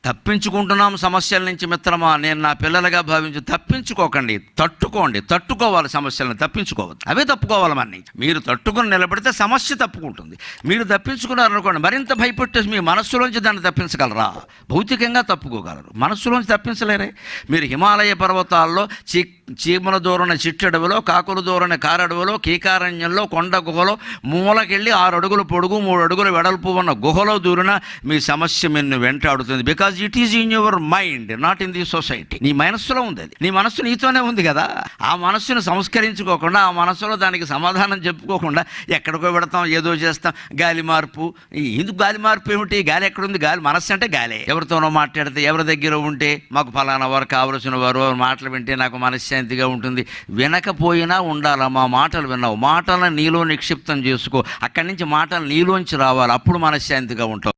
తప్పించుకుంటున్నాం సమస్యల నుంచి. మిత్రమా, నేను నా పిల్లలుగా భావించి తప్పించుకోకండి, తట్టుకోవాలి. సమస్యలను తప్పించుకోవద్దు, అవే తప్పుకోవాలి. మన నుంచి మీరు తట్టుకుని నిలబడితే సమస్య తప్పుకుంటుంది. మీరు తప్పించుకున్నారనుకోండి, మరింత భయపెట్టేసి మీ మనస్సులోంచి దాన్ని తప్పించగలరా? భౌతికంగా తప్పుకోగలరు, మనస్సులోంచి తప్పించలేరే. మీరు హిమాలయ పర్వతాల్లో చీమల దూరణ చిట్టడవిలో, కాకుల దూరణ కారడవిలో, కీకారణ్యంలో, కొండ గుహలో మూలకెళ్ళి 6 అడుగుల పొడుగు 3 అడుగుల వెడల్పు ఉన్న గుహలో దూరిన మీ సమస్య నిన్ను వెంటాడుతుంది. Because it is in your mind, not in the society. నీ మనస్సులో ఉంది అది, నీ మనస్సు నీతోనే ఉంది కదా. ఆ మనస్సును సంస్కరించుకోకుండా, ఆ మనస్సులో దానికి సమాధానం చెప్పుకోకుండా ఎక్కడికో పెడతాం, ఏదో చేస్తాం. గాలి మార్పు, ఎందుకు గాలి మార్పు ఏమిటి? గాలి ఎక్కడుంది? గాలి మనస్సు అంటే గాలే. ఎవరితోనో మాట్లాడితే, ఎవరి దగ్గర ఉంటే మాకు ఫలానా వారు కావలసిన వారు మాటలు వింటే నాకు మనశ్శాంతిగా ఉంటుంది. వినకపోయినా ఉండాలా? మా మాటలు విన్నావు, మాటలను నీలో నిక్షిప్తం చేసుకో. అక్కడి నుంచి మాటలు నీలోంచి రావాలి, అప్పుడు మనశ్శాంతిగా ఉంటావు.